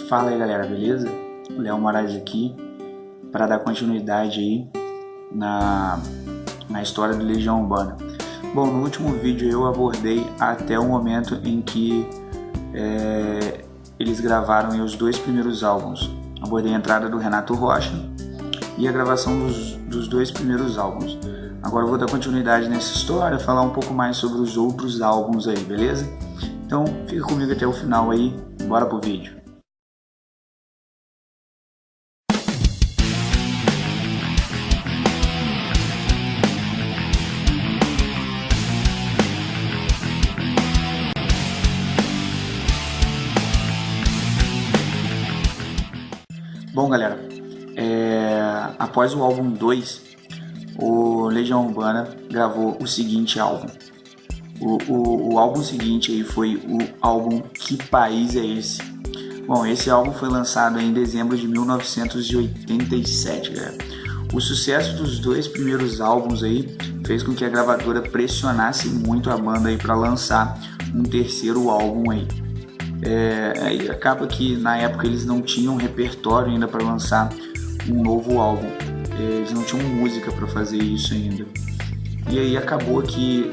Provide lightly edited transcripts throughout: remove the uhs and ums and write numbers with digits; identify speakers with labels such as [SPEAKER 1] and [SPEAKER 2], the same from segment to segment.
[SPEAKER 1] Fala aí galera, beleza? Léo Moraes aqui para dar continuidade aí na história do Legião Urbana. Bom, no último vídeo eu abordei até o momento em que eles gravaram aí os dois primeiros álbuns. Abordei a entrada do Renato Rocha e a gravação dos dois primeiros álbuns. Agora eu vou dar continuidade nessa história, falar um pouco mais sobre os outros álbuns aí, beleza? Então fica comigo até o final aí, bora pro vídeo. Bom galera, após o álbum 2, o Legião Urbana gravou o seguinte álbum. O álbum seguinte aí foi o álbum Que País é Esse? Bom, esse álbum foi lançado em dezembro de 1987, galera. O sucesso dos dois primeiros álbuns aí fez com que a gravadora pressionasse muito a banda aí para lançar um terceiro álbum aí. Aí acaba que na época eles não tinham repertório ainda para lançar um novo álbum, eles não tinham música para fazer isso ainda, e aí acabou que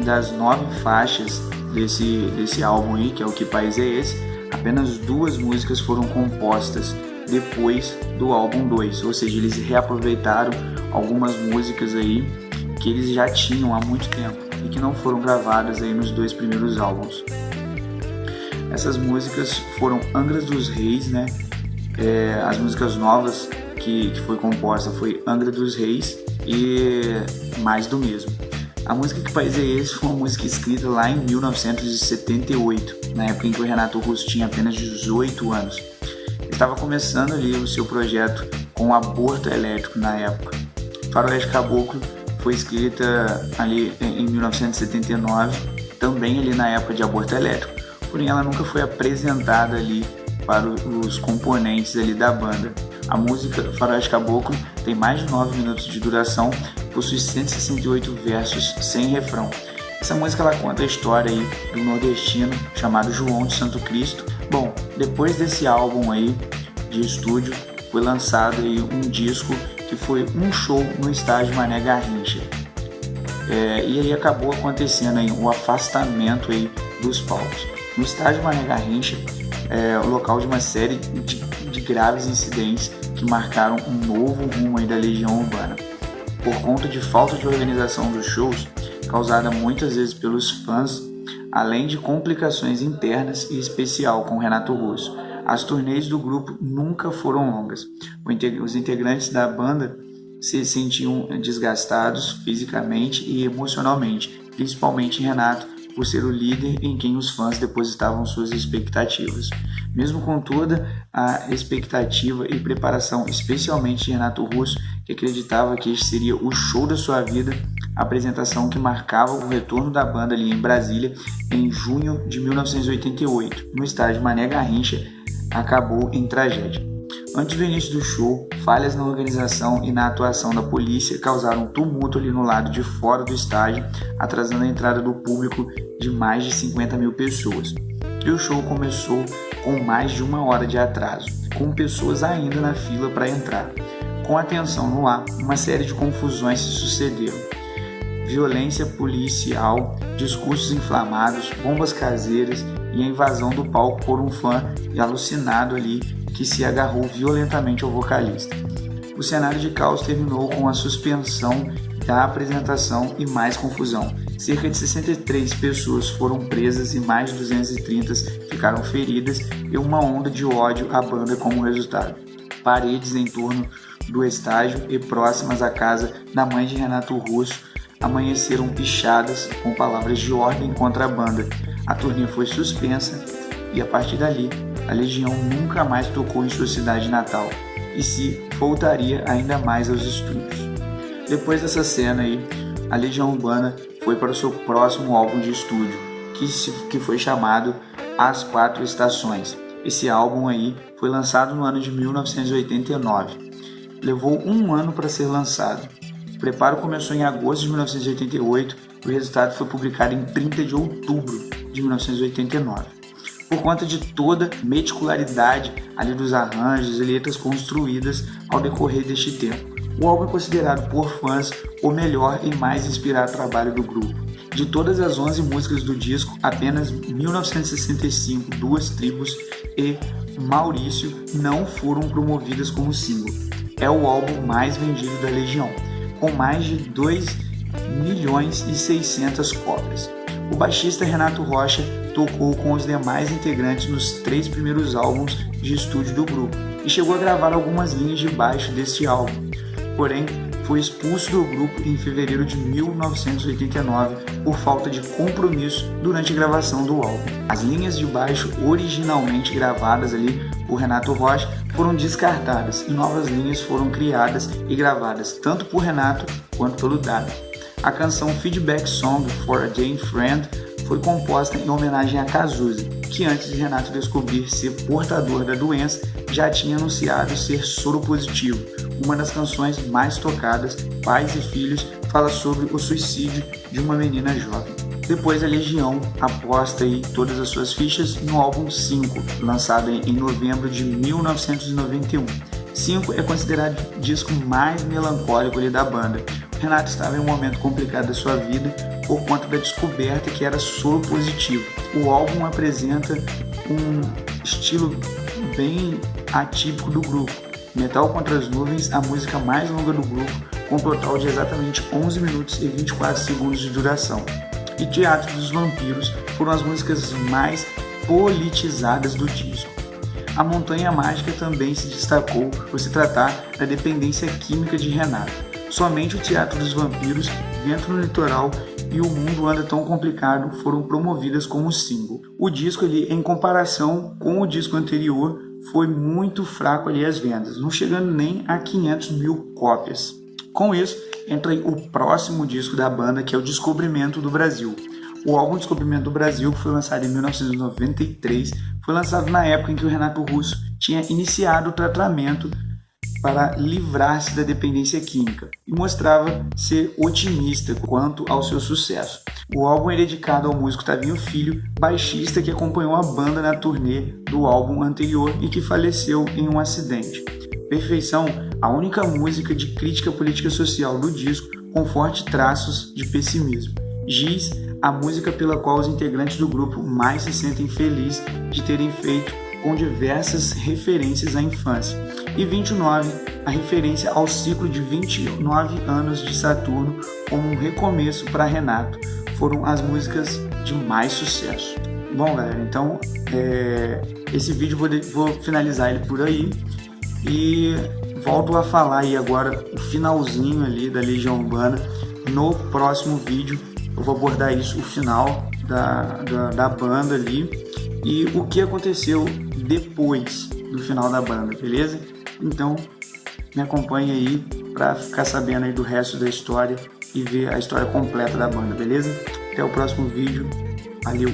[SPEAKER 1] das 9 faixas desse álbum aí, que é o Que País é Esse, apenas 2 músicas foram compostas depois do álbum 2, ou seja, eles reaproveitaram algumas músicas aí que eles já tinham há muito tempo e que não foram gravadas aí nos 2 primeiros álbuns. Essas músicas foram Angra dos Reis, né? As músicas novas que foi composta foi Angra dos Reis e Mais do Mesmo. A música Que País é Esse foi uma música escrita lá em 1978, na época em que o Renato Russo tinha apenas 18 anos. Ele estava começando ali o seu projeto com o Aborto Elétrico na época. Faroeste Caboclo foi escrita ali em 1979, também ali na época de Aborto Elétrico. Porém ela nunca foi apresentada ali para os componentes ali da banda. A música Faroeste Caboclo tem mais de 9 minutos de duração, possui 168 versos sem refrão. Essa música ela conta a história aí do nordestino chamado João de Santo Cristo. Bom, depois desse álbum aí de estúdio foi lançado aí um disco que foi um show no estádio Mané Garrincha. E aí acabou acontecendo aí o afastamento aí dos palcos. No estádio Mané Garrincha, o local de uma série de graves incidentes que marcaram um novo rumo aí da Legião Urbana. Por conta de falta de organização dos shows, causada muitas vezes pelos fãs, além de complicações internas e especial com Renato Russo, as turnês do grupo nunca foram longas. Os integrantes da banda se sentiam desgastados fisicamente e emocionalmente, principalmente Renato, por ser o líder em quem os fãs depositavam suas expectativas. Mesmo com toda a expectativa e preparação, especialmente de Renato Russo, que acreditava que este seria o show da sua vida, a apresentação que marcava o retorno da banda ali em Brasília em junho de 1988, no estádio Mané Garrincha, acabou em tragédia. Antes do início do show, falhas na organização e na atuação da polícia causaram tumulto ali no lado de fora do estádio, atrasando a entrada do público de mais de 50 mil pessoas. E o show começou com mais de 1 hora de atraso, com pessoas ainda na fila para entrar. Com a tensão no ar, uma série de confusões se sucederam. Violência policial, discursos inflamados, bombas caseiras e a invasão do palco por um fã alucinado ali que se agarrou violentamente ao vocalista. O cenário de caos terminou com a suspensão da apresentação e mais confusão. Cerca de 63 pessoas foram presas e mais de 230 ficaram feridas e uma onda de ódio à banda como resultado. Paredes em torno do estádio e próximas à casa da mãe de Renato Russo amanheceram pichadas com palavras de ordem contra a banda. A turnê foi suspensa e a partir dali a Legião nunca mais tocou em sua cidade natal e se voltaria ainda mais aos estúdios. Depois dessa cena aí, a Legião Urbana foi para o seu próximo álbum de estúdio, que foi chamado As 4 Estações. Esse álbum aí foi lançado no ano de 1989. Levou 1 ano para ser lançado. O preparo começou em agosto de 1988 e o resultado foi publicado em 30 de outubro de 1989. por conta de toda a meticularidade ali dos arranjos e letras construídas ao decorrer deste tempo. O álbum é considerado por fãs o melhor e mais inspirado trabalho do grupo. De todas as 11 músicas do disco, apenas 1965, Duas Tribos e Maurício não foram promovidas como single. É o álbum mais vendido da Legião, com mais de 2.600.000 cópias. O baixista Renato Rocha tocou com os demais integrantes nos 3 primeiros álbuns de estúdio do grupo e chegou a gravar algumas linhas de baixo deste álbum. Porém, foi expulso do grupo em fevereiro de 1989 por falta de compromisso durante a gravação do álbum. As linhas de baixo originalmente gravadas ali por Renato Rocha foram descartadas e novas linhas foram criadas e gravadas tanto por Renato quanto pelo Dado. A canção Feedback Song for a Jane Friend foi composta em homenagem a Cazuza, que antes de Renato descobrir ser portador da doença, já tinha anunciado ser soropositivo. Uma das canções mais tocadas, Pais e Filhos, fala sobre o suicídio de uma menina jovem. Depois a Legião aposta aí todas as suas fichas no álbum 5, lançado em novembro de 1991. 5 é considerado o disco mais melancólico ali da banda. Renato estava em um momento complicado da sua vida por conta da descoberta que era soro positivo. O álbum apresenta um estilo bem atípico do grupo. Metal Contra as Nuvens, a música mais longa do grupo, com um total de exatamente 11 minutos e 24 segundos de duração. E Teatro dos Vampiros foram as músicas mais politizadas do disco. A Montanha Mágica também se destacou por se tratar da dependência química de Renato. Somente o Teatro dos Vampiros, Vento no Litoral e O Mundo Anda Tão Complicado foram promovidas como single. O disco, em comparação com o disco anterior, foi muito fraco ali as vendas, não chegando nem a 500.000 cópias. Com isso, entra aí o próximo disco da banda, que é o Descobrimento do Brasil. O álbum Descobrimento do Brasil, que foi lançado em 1993, foi lançado na época em que o Renato Russo tinha iniciado o tratamento para livrar-se da dependência química e mostrava ser otimista quanto ao seu sucesso. O álbum é dedicado ao músico Tavinho Filho, baixista que acompanhou a banda na turnê do álbum anterior e que faleceu em um acidente. Perfeição, a única música de crítica política social do disco, com fortes traços de pessimismo. Giz, a música pela qual os integrantes do grupo mais se sentem felizes de terem feito, com diversas referências à infância. E 29, a referência ao ciclo de 29 anos de Saturno como um recomeço para Renato. Foram as músicas de mais sucesso. Bom, galera, então esse vídeo vou finalizar ele por aí e volto a falar aí agora o finalzinho ali da Legião Urbana. No próximo vídeo eu vou abordar isso, o final da banda ali e o que aconteceu depois do final da banda, beleza? Então me acompanhe aí para ficar sabendo aí do resto da história e ver a história completa da banda, beleza? Até o próximo vídeo, valeu!